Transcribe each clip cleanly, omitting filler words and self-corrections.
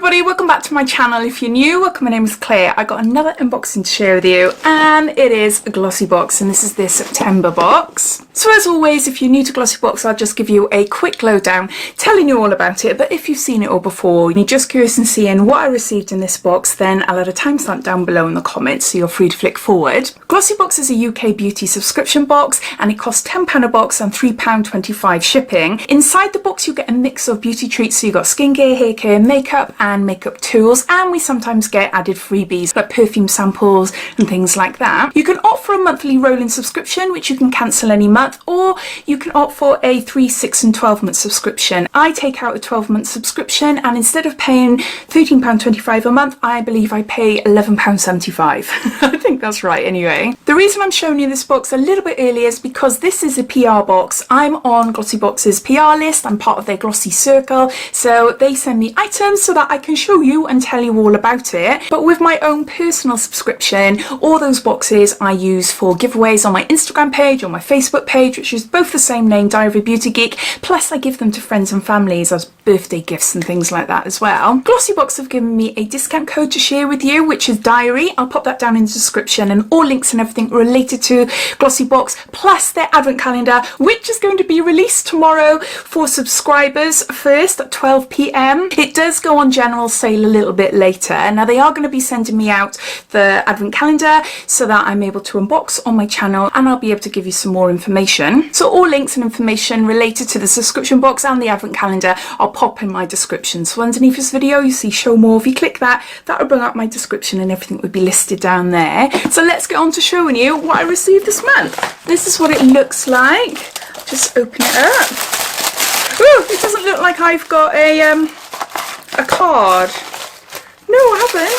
everybody, welcome back to my channel. If you're new, welcome, my name is Claire. I got another unboxing to share with you and it is a Glossybox and this is the September box. So as always, if you're new to Glossybox, I'll just give you a quick lowdown telling you all about it, but if you've seen it all before and you're just curious in seeing what I received in this box, then I'll add a timestamp down below in the comments so you're free to flick forward. Glossybox is a UK beauty subscription box and it costs £10 a box and £3.25 shipping. Inside the box you get a mix of beauty treats, so you've got skincare, hair care, makeup and makeup tools, and we sometimes get added freebies like perfume samples and things like that. You can opt for a monthly rolling subscription which you can cancel any month, or you can opt for a 3, 6 and 12 month subscription. I take out a 12-month subscription and instead of paying £13.25 a month, I believe I pay £11.75. I think that's right anyway. The reason I'm showing you this box a little bit early is because this is a PR box. I'm on Glossybox's PR list, I'm part of their Glossy circle, so they send me items so that I can show you and tell you all about it. But with my own personal subscription, all those boxes I use for giveaways on my Instagram page or my Facebook page, which is both the same name, Diaryofabeautygeek, plus I give them to friends and families as birthday gifts and things like that as well. Glossybox have given me a discount code to share with you, which is Diary. I'll pop that down in the description, and all links and everything related to Glossybox, plus their advent calendar, which is going to be released tomorrow for subscribers first at 12 PM. It does go on general sale a little bit later. Now they are going to be sending me out the advent calendar so that I'm able to unbox on my channel and I'll be able to give you some more information. So all links and information related to the subscription box and the advent calendar I'll pop in my description. So underneath this video you see show more. If you click that, that will bring up my description and everything would be listed down there. So let's get on to showing you what I received this month. This is what it looks like. Just open it up. Ooh, it doesn't look like I've got a card. No, I haven't.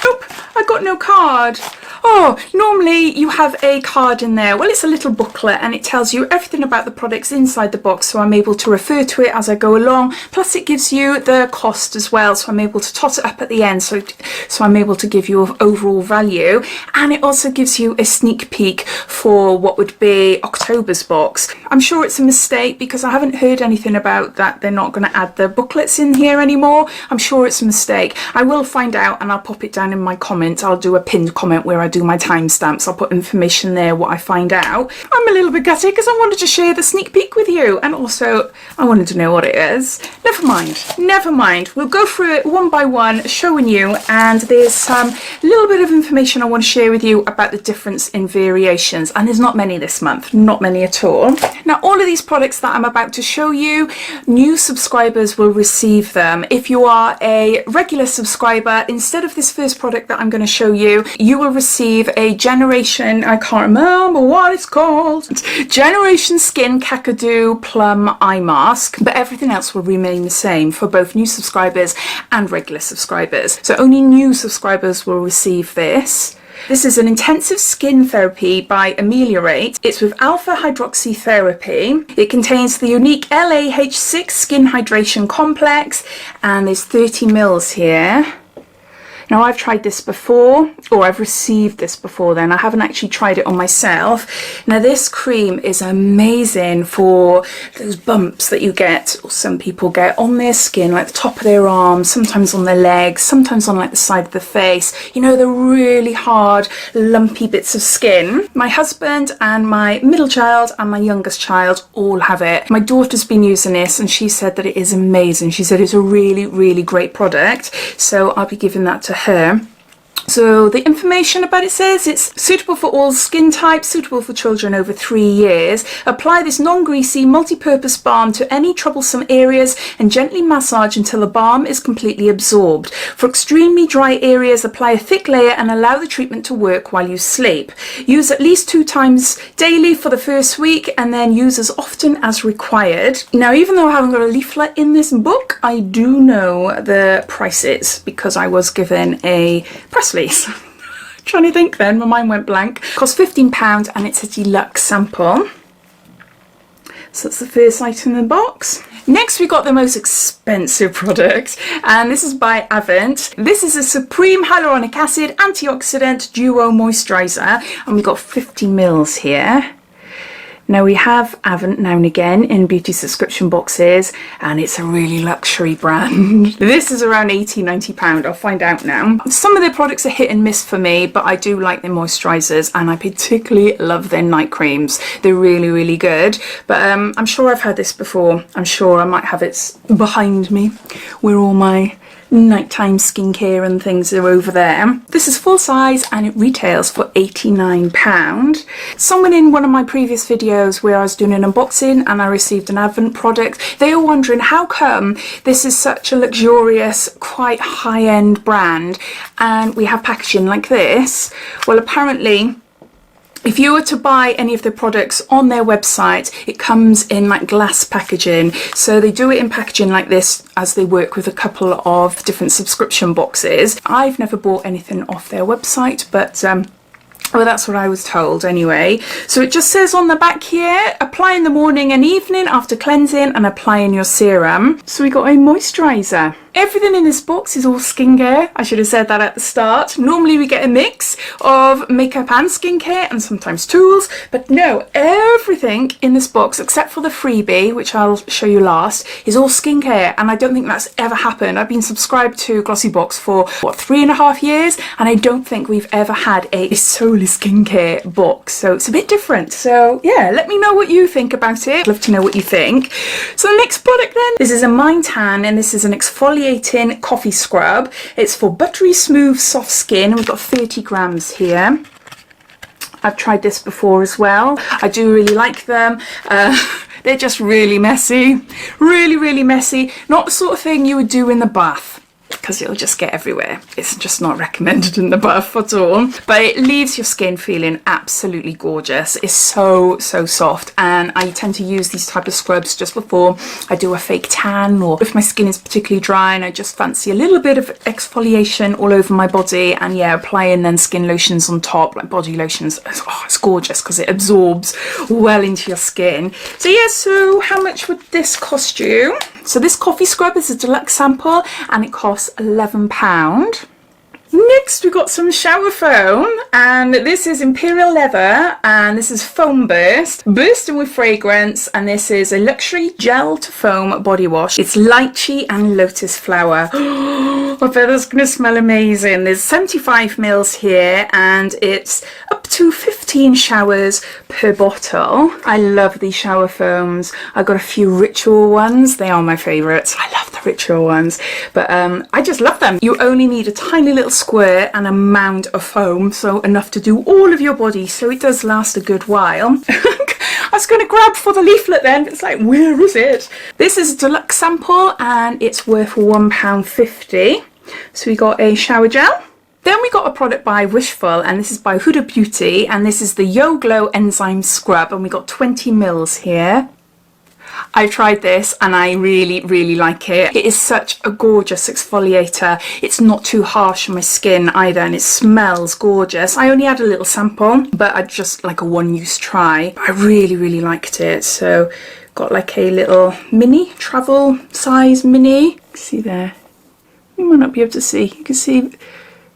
Nope, I got no card. Oh, normally you have a card in there. Well, it's a little booklet and it tells you everything about the products inside the box, so I'm able to refer to it as I go along. Plus it gives you the cost as well, so I'm able to tot it up at the end, so I'm able to give you an overall value. And it also gives you a sneak peek for what would be October's box. I'm sure it's a mistake because I haven't heard anything about that they're not going to add the booklets in here anymore. I'm sure it's a mistake. I will find out and I'll pop it down in my comments. I'll do a pinned comment where I do my timestamps. I'll put information there what I find out. I'm a little bit gutted because I wanted to share the sneak peek with you, and also I wanted to know what it is. Never mind, we'll go through it one by one showing you, and there's some little bit of information I want to share with you about the difference in variations, and there's not many this month, not many at all. Now all of these products that I'm about to show you, new subscribers will receive them. If you are a regular subscriber, instead of this first product that I'm going to show you, you will receive a Generation, I can't remember what it's called, Generation Skin Kakadu Plum Eye Mask, but everything else will remain the same for both new subscribers and regular subscribers. So only new subscribers will receive this. This is an intensive skin therapy by Ameliorate. It's with alpha hydroxy therapy. It contains the unique LAH6 skin hydration complex, and there's 30 mils here. Now I've tried this before, or I've received this before then. I haven't actually tried it on myself. Now this cream is amazing for those bumps that you get, or some people get on their skin, like the top of their arms, sometimes on their legs, sometimes on like the side of the face. You know, the really hard, lumpy bits of skin. My husband and my middle child and my youngest child all have it. My daughter's been using this and she said that it is amazing. She said it's a really, really great product. So I'll be giving that to her. So the information about it says it's suitable for all skin types, suitable for children over 3 years. Apply this non-greasy multi-purpose balm to any troublesome areas and gently massage until the balm is completely absorbed. For extremely dry areas, apply a thick layer and allow the treatment to work while you sleep. Use at least 2 times daily for the first week and then use as often as required. Now, even though I haven't got a leaflet in this book, I do know the prices because I was given a press release. Trying to think then, my mind went blank. Costs £15 and it's a deluxe sample. So that's the first item in the box. Next we got the most expensive product, and this is by Avent. This is a Supreme Hyaluronic Acid Antioxidant Duo Moisturizer, and we've got 50 mils here. Now we have Avent now and again in beauty subscription boxes, and it's a really luxury brand. This is around £80–90, I'll find out now. Some of their products are hit and miss for me, but I do like their moisturisers, and I particularly love their night creams. They're really, really good. But I'm sure I've had this before. I'm sure I might have it behind me, where all my nighttime skincare and things are over there. This is full size and it retails for £89. Someone in one of my previous videos where I was doing an unboxing and I received an Avent product, they were wondering how come this is such a luxurious, quite high-end brand and we have packaging like this. Well, apparently if you were to buy any of the products on their website, it comes in like glass packaging. So they do it in packaging like this as they work with a couple of different subscription boxes. I've never bought anything off their website, but well, that's what I was told anyway. So it just says on the back here, apply in the morning and evening after cleansing and applying your serum. So we got a moisturizer. Everything in this box is all skincare. I should have said that at the start. Normally we get a mix of makeup and skincare and sometimes tools, but no, everything in this box except for the freebie, which I'll show you last, is all skincare, and I don't think that's ever happened. I've been subscribed to Glossybox for what, 3.5 years, and I don't think we've ever had a solely skincare box, so it's a bit different. So yeah, let me know what you think about it. I'd love to know what you think. So the next product then, this is a Mind Tan, and this is an exfoliating coffee scrub. It's for buttery smooth soft skin, and we've got 30 grams here. I've tried this before as well. I do really like them. They're just really messy, really messy. Not the sort of thing you would do in the bath, because it'll just get everywhere. It's just not recommended in the bath at all. But it leaves your skin feeling absolutely gorgeous. It's so soft, and I tend to use these type of scrubs just before I do a fake tan, or if my skin is particularly dry and I just fancy a little bit of exfoliation all over my body, and yeah, applying then skin lotions on top, like body lotions. Oh, it's gorgeous because it absorbs well into your skin. So yeah, so how much would this cost you? So this coffee scrub is a deluxe sample and it costs £11. Next we've got some shower foam, and this is Imperial Leather, and this is Foam Burst, bursting with fragrance, and this is a luxury gel to foam body wash. It's lychee and lotus flower. I bet that's going to smell amazing. There's 75 mils here, and it's up to 15 showers per bottle. I love these shower foams. I've got a few Ritual ones. They are my favourites. I love the Ritual ones, but I just love them. You only need a tiny little square and a mound of foam, so enough to do all of your body, so it does last a good while. I was going to grab for the leaflet then, but it's like, where is it? This is a deluxe sample and it's worth £1.50. So we got a shower gel. Then we got a product by Wishful, and this is by Huda Beauty, and this is the Yo Glow Enzyme Scrub, and we got 20 mils here. I tried this and I really like it. It is such a gorgeous exfoliator. It's not too harsh on my skin either, and it smells gorgeous. I only had a little sample, but I just like a one-use try. I really liked it. So got like a little mini, travel size mini. See there? You might not be able to see. You can see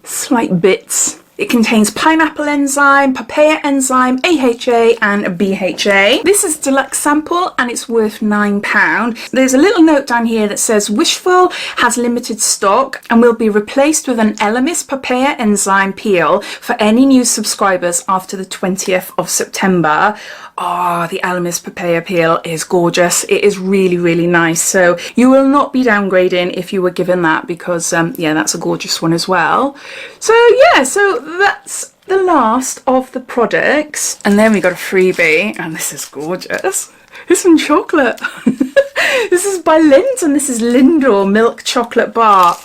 slight bits. It contains pineapple enzyme, papaya enzyme, AHA and BHA. This is a deluxe sample and it's worth £9. There's a little note down here that says Wishful has limited stock and will be replaced with an Elemis papaya enzyme peel for any new subscribers after the 20th of September. Oh, the Elemis papaya peel is gorgeous. It is really nice. So you will not be downgrading if you were given that, because yeah, that's a gorgeous one as well. So yeah, so that's the last of the products. And then we got a freebie, and this is gorgeous. It's some chocolate. This is by Lindt, and this is Lindor Milk Chocolate Bar.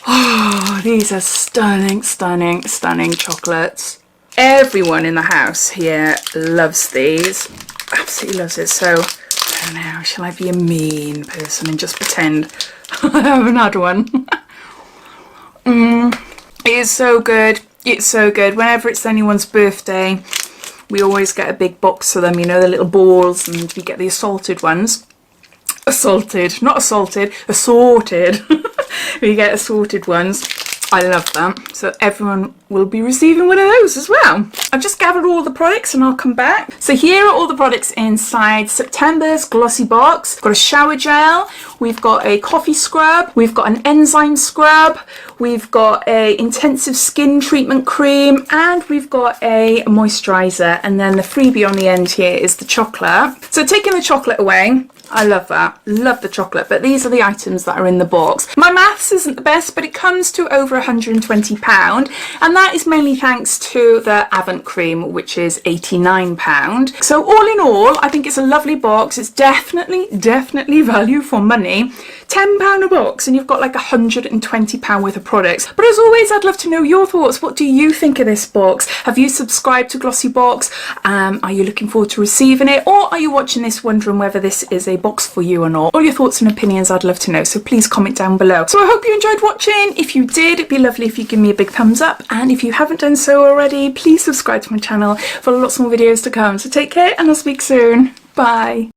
Oh, these are stunning chocolates. Everyone in the house here loves these, absolutely loves it. So I don't know, shall I be a mean person and just pretend I haven't had one? It is so good. It's so good. Whenever it's anyone's birthday, we always get a big box of them, you know, the little balls, and we get the assorted ones. Assorted. We get assorted ones. I love that. So everyone will be receiving one of those as well. I've just gathered all the products and I'll come back. So here are all the products inside September's Glossy Box. Got a shower gel, we've got a coffee scrub, we've got an enzyme scrub, we've got a intensive skin treatment cream, and we've got a moisturizer, and then the freebie on the end here is the chocolate. So taking the chocolate away, I love that. Love the chocolate, but these are the items that are in the box. My maths isn't the best, but it comes to over £120, and that is mainly thanks to the Avant cream, which is £89. So all in all, I think it's a lovely box. It's definitely value for money. £10 a box, and you've got like £120 worth of products. But as always, I'd love to know your thoughts. What do you think of this box? Have you subscribed to Glossybox? Are you looking forward to receiving it? Or are you watching this wondering whether this is a box for you or not? All your thoughts and opinions I'd love to know, so please comment down below. So I hope you enjoyed watching. If you did, it'd be lovely if you give me a big thumbs up, and if you haven't done so already, please subscribe to my channel for lots more videos to come. So take care, and I'll speak soon. Bye.